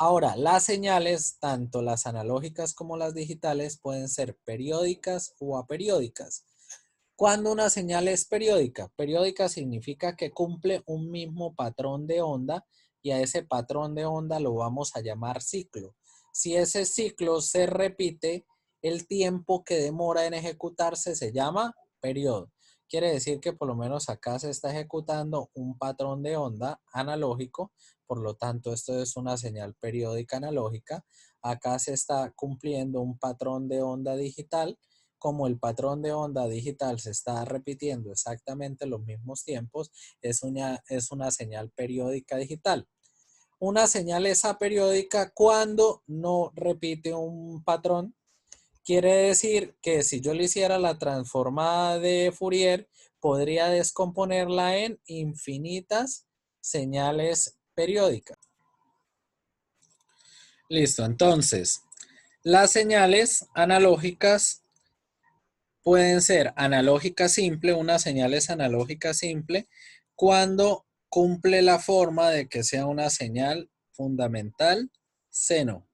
Ahora, las señales, tanto las analógicas como las digitales, pueden ser periódicas o aperiódicas. Cuando una señal es periódica, periódica significa que cumple un mismo patrón de onda y a ese patrón de onda lo vamos a llamar ciclo. Si ese ciclo se repite, el tiempo que demora en ejecutarse se llama periodo. Quiere decir que por lo menos acá se está ejecutando un patrón de onda analógico, por lo tanto esto es una señal periódica analógica. Acá se está cumpliendo un patrón de onda digital. Como el patrón de onda digital se está repitiendo exactamente los mismos tiempos, es una señal periódica digital. Una señal es aperiódica cuando no repite un patrón. Quiere decir que si yo le hiciera la transformada de Fourier, podría descomponerla en infinitas señales periódicas. Listo, entonces, las señales analógicas pueden ser analógica simple, una señal es analógica simple cuando cumple la forma de que sea una señal fundamental seno.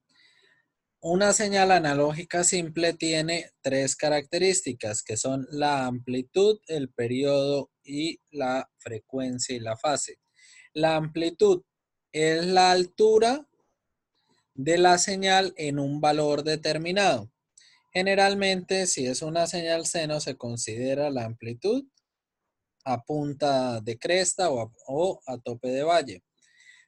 Una señal analógica simple tiene tres características que son la amplitud, el periodo y la frecuencia y la fase. La amplitud es la altura de la señal en un valor determinado. Generalmente, si es una señal seno, se considera la amplitud a punta de cresta o a tope de valle.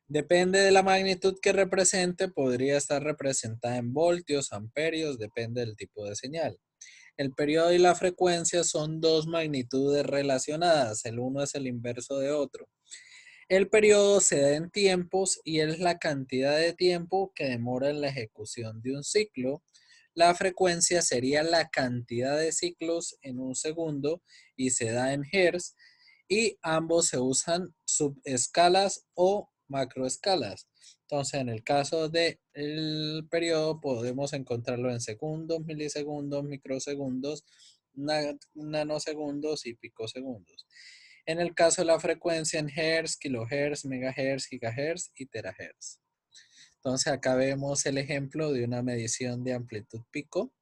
Depende de la magnitud que represente, podría estar representada en voltios, amperios, depende del tipo de señal. El periodo y la frecuencia son dos magnitudes relacionadas, el uno es el inverso de otro. El periodo se da en tiempos y es la cantidad de tiempo que demora en la ejecución de un ciclo. La frecuencia sería la cantidad de ciclos en un segundo y se da en hertz y ambos se usan subescalas o macroescalas. Entonces, en el caso del periodo podemos encontrarlo en segundos, milisegundos, microsegundos, nanosegundos y picosegundos. En el caso de la frecuencia en hertz, kilohertz, megahertz, gigahertz y terahertz. Entonces acá vemos el ejemplo de una medición de amplitud pico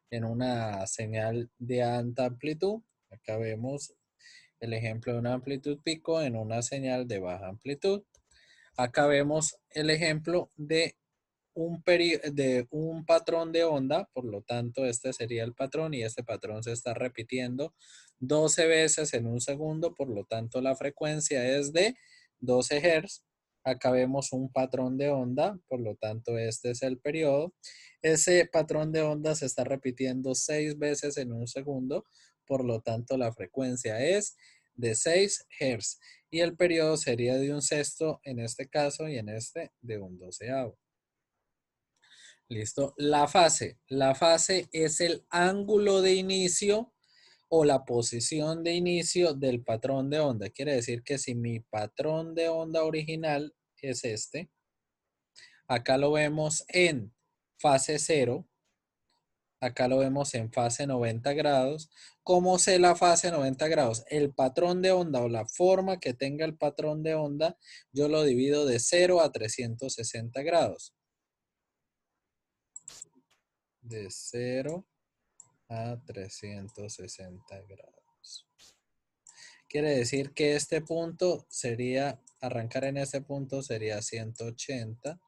en una señal de alta amplitud. Acá vemos el ejemplo de una amplitud pico en una señal de baja amplitud. Acá vemos el ejemplo de un patrón de onda, por lo tanto este sería el patrón y este patrón se está repitiendo 12 veces en un segundo, por lo tanto la frecuencia es de 12 Hz. Acá vemos un patrón de onda, por lo tanto este es el periodo. Ese patrón de onda se está repitiendo 6 veces en un segundo, por lo tanto la frecuencia es de 6 Hz. Y el periodo sería de un sexto en este caso y en este de un doceavo. Listo. La fase. La fase es el ángulo de inicio o la posición de inicio del patrón de onda. Quiere decir que si mi patrón de onda original es este, acá lo vemos en fase 0, acá lo vemos en fase 90 grados. ¿Cómo sé la fase 90 grados? El patrón de onda o la forma que tenga el patrón de onda, yo lo divido de 0 a 360 grados. De 0 a 360 grados. Quiere decir que este punto sería, arrancar en este punto sería 180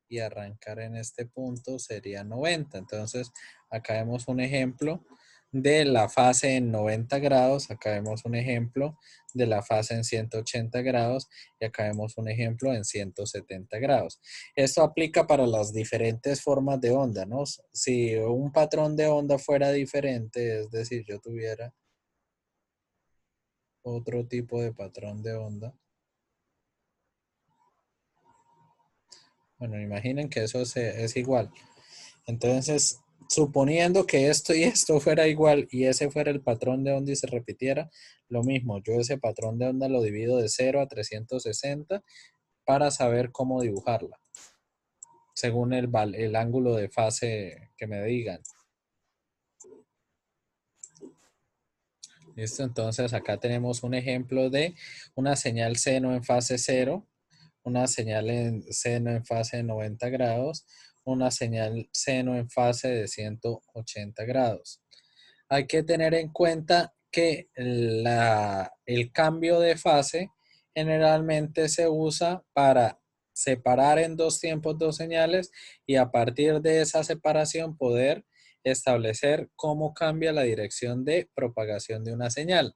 y arrancar en este punto sería 90. Entonces, acá vemos un ejemplo de la fase en 90 grados, acá vemos un ejemplo de la fase en 180 grados y acá vemos un ejemplo en 170 grados. Esto aplica para las diferentes formas de onda, ¿no? Si un patrón de onda fuera diferente, es decir, yo tuviera otro tipo de patrón de onda. Bueno, imaginen que eso es igual. Entonces, suponiendo que esto y esto fuera igual y ese fuera el patrón de onda y se repitiera, lo mismo, yo ese patrón de onda lo divido de 0 a 360 para saber cómo dibujarla, según el ángulo de fase que me digan. ¿Listo? Entonces acá tenemos un ejemplo de una señal seno en fase 0, una señal en seno en fase de 90 grados, una señal seno en fase de 180 grados. Hay que tener en cuenta que el cambio de fase generalmente se usa para separar en dos tiempos dos señales y a partir de esa separación poder establecer cómo cambia la dirección de propagación de una señal.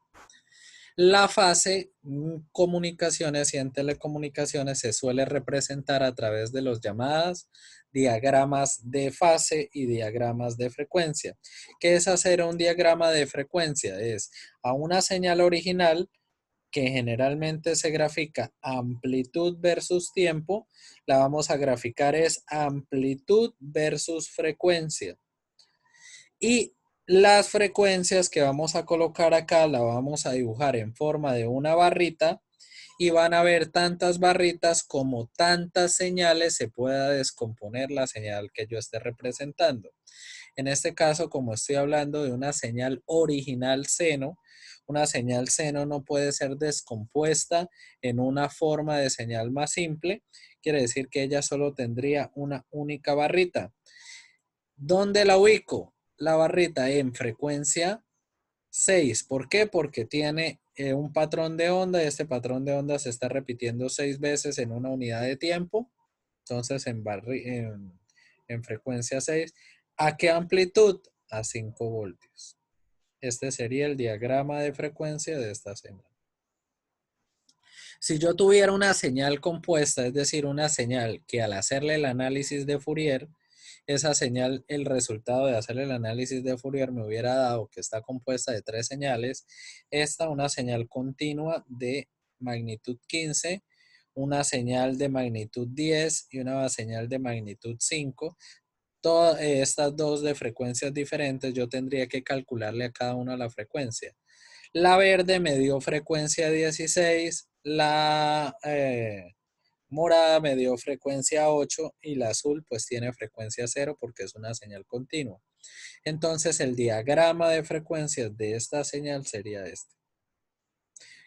La fase en comunicaciones y en telecomunicaciones se suele representar a través de los llamadas diagramas de fase y diagramas de frecuencia. ¿Qué es hacer un diagrama de frecuencia? Es a una señal original que generalmente se grafica amplitud versus tiempo, la vamos a graficar es amplitud versus frecuencia. Y las frecuencias que vamos a colocar acá la vamos a dibujar en forma de una barrita y van a ver tantas barritas como tantas señales se pueda descomponer la señal que yo esté representando. En este caso, como estoy hablando de una señal original seno, una señal seno no puede ser descompuesta en una forma de señal más simple. Quiere decir que ella solo tendría una única barrita. ¿Dónde la ubico? La barrita en frecuencia 6. ¿Por qué? Porque tiene un patrón de onda y este patrón de onda se está repitiendo 6 veces en una unidad de tiempo. Entonces en frecuencia 6. ¿A qué amplitud? A 5 voltios. Este sería el diagrama de frecuencia de esta señal. Si yo tuviera una señal compuesta, es decir, una señal que al hacerle el análisis de Fourier, esa señal, el resultado de hacer el análisis de Fourier me hubiera dado que está compuesta de 3 señales. Esta, una señal continua de magnitud 15, una señal de magnitud 10 y una señal de magnitud 5. Todas estas dos de frecuencias diferentes, yo tendría que calcularle a cada una la frecuencia. La verde me dio frecuencia 16, la morada me dio frecuencia 8 y la azul pues tiene frecuencia 0 porque es una señal continua. Entonces el diagrama de frecuencias de esta señal sería este.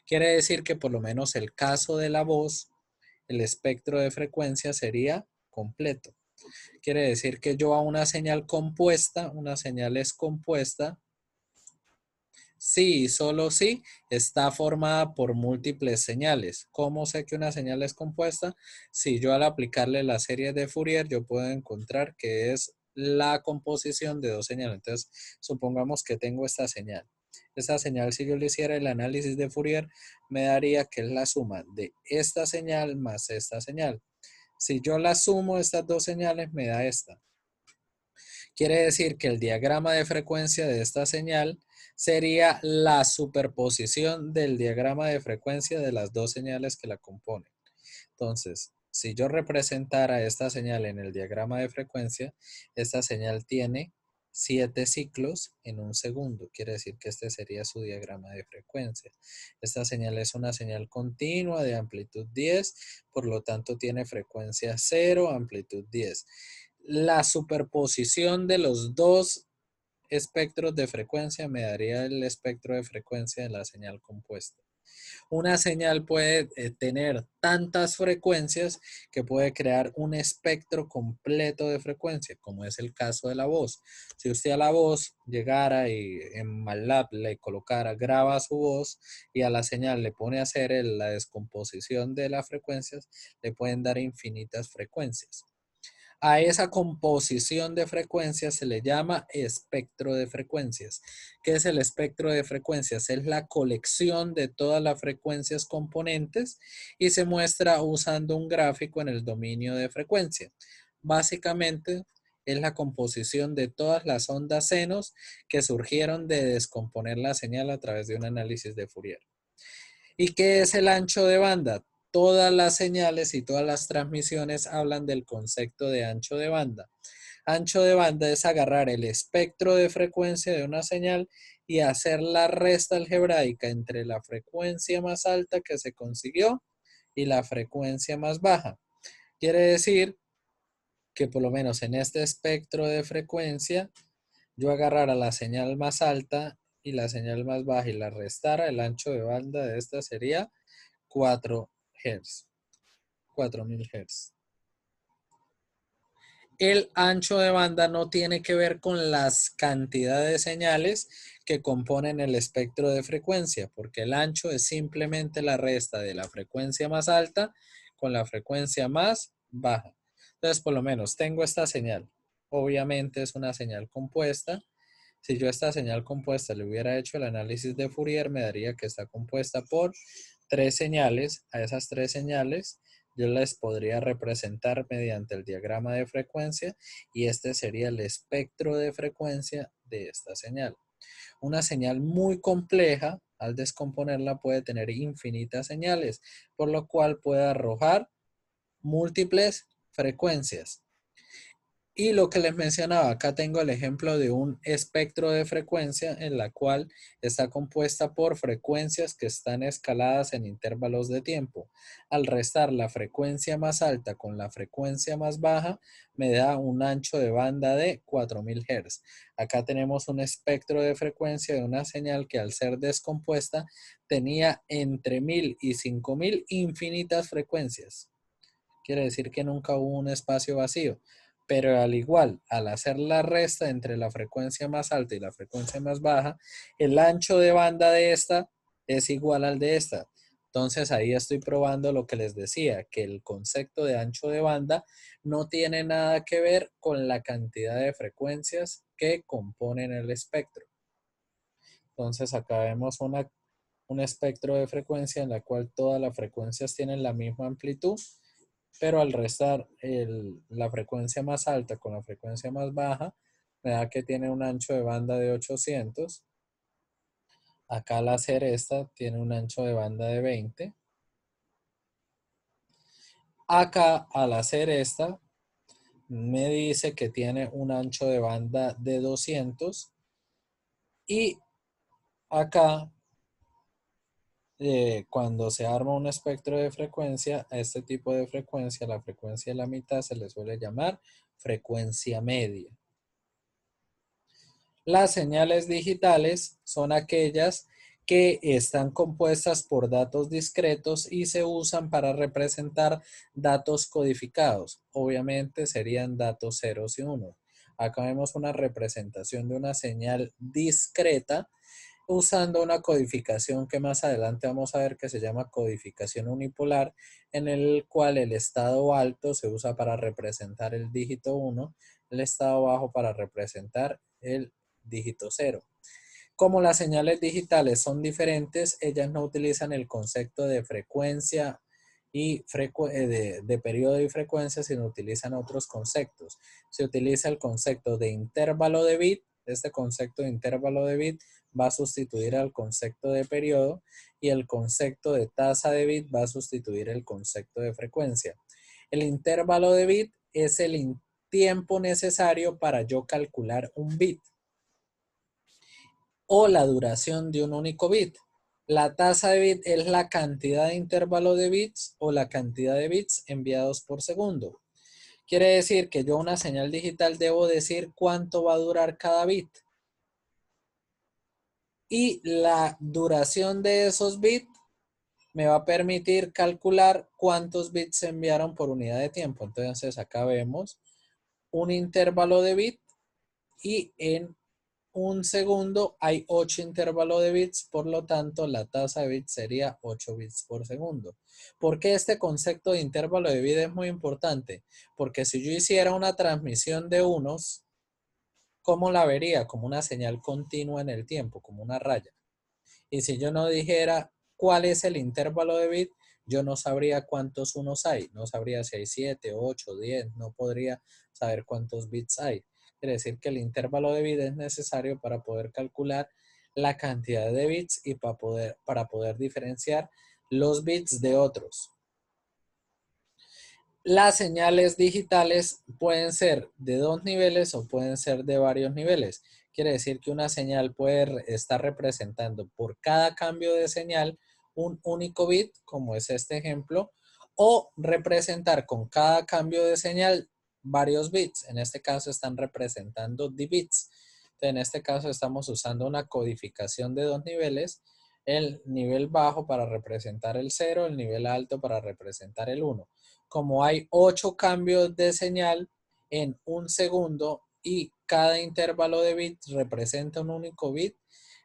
Quiere decir que por lo menos el caso de la voz, el espectro de frecuencia sería completo. Quiere decir que yo a una señal compuesta, una señal es compuesta, sí y solo sí está formada por múltiples señales. ¿Cómo sé que una señal es compuesta? Si yo al aplicarle la serie de Fourier, yo puedo encontrar que es la composición de dos señales. Entonces, supongamos que tengo esta señal. Esta señal, si yo le hiciera el análisis de Fourier, me daría que es la suma de esta señal más esta señal. Si yo la sumo estas dos señales, me da esta. Quiere decir que el diagrama de frecuencia de esta señal sería la superposición del diagrama de frecuencia de las dos señales que la componen. Entonces, si yo representara esta señal en el diagrama de frecuencia, esta señal tiene 7 ciclos en un segundo. Quiere decir que este sería su diagrama de frecuencia. Esta señal es una señal continua de amplitud 10, por lo tanto tiene frecuencia 0, amplitud 10. La superposición de los dos espectros de frecuencia me daría el espectro de frecuencia de la señal compuesta. Una señal puede tener tantas frecuencias que puede crear un espectro completo de frecuencia, como es el caso de la voz. Si usted a la voz llegara y en MATLAB le colocara, graba su voz y a la señal le pone a hacer la descomposición de las frecuencias, le pueden dar infinitas frecuencias. A esa composición de frecuencias se le llama espectro de frecuencias. ¿Qué es el espectro de frecuencias? Es la colección de todas las frecuencias componentes y se muestra usando un gráfico en el dominio de frecuencia. Básicamente es la composición de todas las ondas senos que surgieron de descomponer la señal a través de un análisis de Fourier. ¿Y qué es el ancho de banda? Todas las señales y todas las transmisiones hablan del concepto de ancho de banda. Ancho de banda es agarrar el espectro de frecuencia de una señal y hacer la resta algebraica entre la frecuencia más alta que se consiguió y la frecuencia más baja. Quiere decir que por lo menos en este espectro de frecuencia, yo agarrara la señal más alta y la señal más baja y la restara, el ancho de banda de esta sería 4 Hz, 4000 Hz. El ancho de banda no tiene que ver con las cantidades de señales que componen el espectro de frecuencia, porque el ancho es simplemente la resta de la frecuencia más alta con la frecuencia más baja. Entonces, por lo menos tengo esta señal. Obviamente es una señal compuesta. Si yo a esta señal compuesta le hubiera hecho el análisis de Fourier, me daría que está compuesta por 3 señales. A esas 3 señales yo les podría representar mediante el diagrama de frecuencia y este sería el espectro de frecuencia de esta señal. Una señal muy compleja, al descomponerla, puede tener infinitas señales, por lo cual puede arrojar múltiples frecuencias. Y lo que les mencionaba, acá tengo el ejemplo de un espectro de frecuencia en la cual está compuesta por frecuencias que están escaladas en intervalos de tiempo. Al restar la frecuencia más alta con la frecuencia más baja, me da un ancho de banda de 4000 Hz. Acá tenemos un espectro de frecuencia de una señal que al ser descompuesta tenía entre 1000 y 5000 infinitas frecuencias. Quiere decir que nunca hubo un espacio vacío. Pero al igual, al hacer la resta entre la frecuencia más alta y la frecuencia más baja, el ancho de banda de esta es igual al de esta. Entonces ahí estoy probando lo que les decía, que el concepto de ancho de banda no tiene nada que ver con la cantidad de frecuencias que componen el espectro. Entonces acá vemos un espectro de frecuencia en la cual todas las frecuencias tienen la misma amplitud, pero al restar la frecuencia más alta con la frecuencia más baja, me da que tiene un ancho de banda de 800. Acá al hacer esta tiene un ancho de banda de 20. Acá al hacer esta me dice que tiene un ancho de banda de 200. Y acá cuando se arma un espectro de frecuencia, a este tipo de frecuencia, la frecuencia de la mitad, se le suele llamar frecuencia media. Las señales digitales son aquellas que están compuestas por datos discretos y se usan para representar datos codificados. Obviamente serían datos ceros y unos. Acá vemos una representación de una señal discreta usando una codificación que más adelante vamos a ver que se llama codificación unipolar, en el cual el estado alto se usa para representar el dígito 1, el estado bajo para representar el dígito 0. Como las señales digitales son diferentes, ellas no utilizan el concepto de frecuencia y de periodo y frecuencia, sino utilizan otros conceptos. Se utiliza el concepto de intervalo de bit. Este concepto de intervalo de bit va a sustituir al concepto de periodo y el concepto de tasa de bit va a sustituir el concepto de frecuencia. El intervalo de bit es el tiempo necesario para yo calcular un bit o la duración de un único bit. La tasa de bit es la cantidad de intervalo de bits o la cantidad de bits enviados por segundo. Quiere decir que yo a una señal digital debo decir cuánto va a durar cada bit. Y la duración de esos bits me va a permitir calcular cuántos bits se enviaron por unidad de tiempo. Entonces acá vemos un intervalo de bit y en un segundo hay 8 intervalos de bits, por lo tanto la tasa de bits sería 8 bits por segundo. ¿Por qué este concepto de intervalo de bits es muy importante? Porque si yo hiciera una transmisión de unos, ¿cómo la vería? Como una señal continua en el tiempo, como una raya. Y si yo no dijera cuál es el intervalo de bit, yo no sabría cuántos unos hay. No sabría si hay 7, 8, 10. No podría saber cuántos bits hay. Quiere decir que el intervalo de bit es necesario para poder calcular la cantidad de bits y para poder diferenciar los bits de otros. Las señales digitales pueden ser de 2 niveles o pueden ser de varios niveles. Quiere decir que una señal puede estar representando por cada cambio de señal un único bit, como es este ejemplo, o representar con cada cambio de señal varios bits. En este caso están representando bits. En este caso estamos usando una codificación de 2 niveles, el nivel bajo para representar el 0, el nivel alto para representar el 1. Como hay 8 cambios de señal en un segundo y cada intervalo de bits representa un único bit,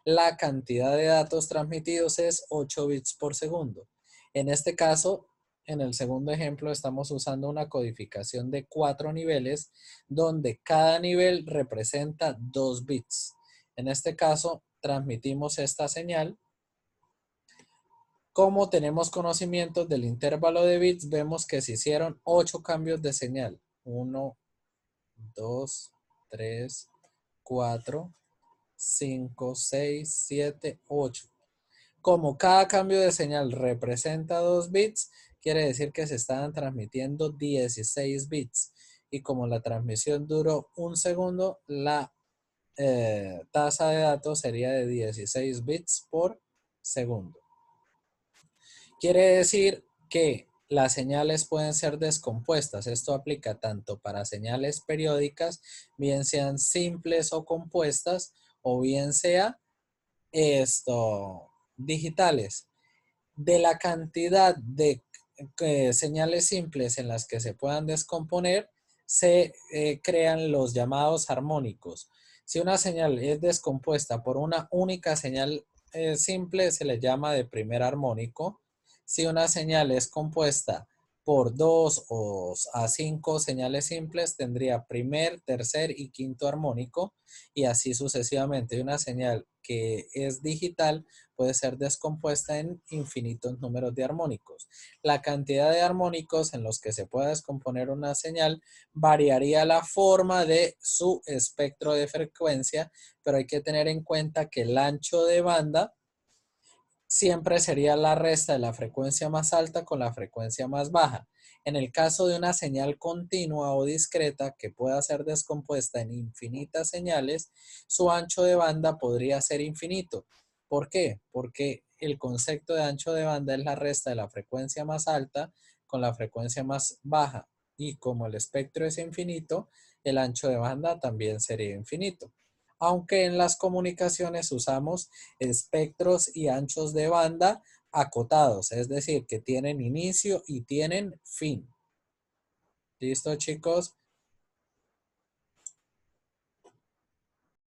la cantidad de datos transmitidos es 8 bits por segundo. En este caso, en el segundo ejemplo, estamos usando una codificación de 4 niveles, donde cada nivel representa 2 bits. En este caso, transmitimos esta señal. Como tenemos conocimientos del intervalo de bits, vemos que se hicieron 8 cambios de señal. 1, 2, 3, 4, 5, 6, 7, 8. Como cada cambio de señal representa 2 bits, quiere decir que se estaban transmitiendo 16 bits. Y como la transmisión duró un segundo, la tasa de datos sería de 16 bits por segundo. Quiere decir que las señales pueden ser descompuestas. Esto aplica tanto para señales periódicas, bien sean simples o compuestas, o bien sea digitales. De la cantidad de señales simples en las que se puedan descomponer, se crean los llamados armónicos. Si una señal es descompuesta por una única señal simple, se le llama de primer armónico. Si una señal es compuesta por 2 o a 5 señales simples, tendría primer, tercer y quinto armónico, y así sucesivamente. Una señal que es digital puede ser descompuesta en infinitos números de armónicos. La cantidad de armónicos en los que se pueda descomponer una señal variaría la forma de su espectro de frecuencia, pero hay que tener en cuenta que el ancho de banda siempre sería la resta de la frecuencia más alta con la frecuencia más baja. En el caso de una señal continua o discreta que pueda ser descompuesta en infinitas señales, su ancho de banda podría ser infinito. ¿Por qué? Porque el concepto de ancho de banda es la resta de la frecuencia más alta con la frecuencia más baja. Y como el espectro es infinito, el ancho de banda también sería infinito. Aunque en las comunicaciones usamos espectros y anchos de banda acotados, es decir, que tienen inicio y tienen fin. ¿Listo, chicos?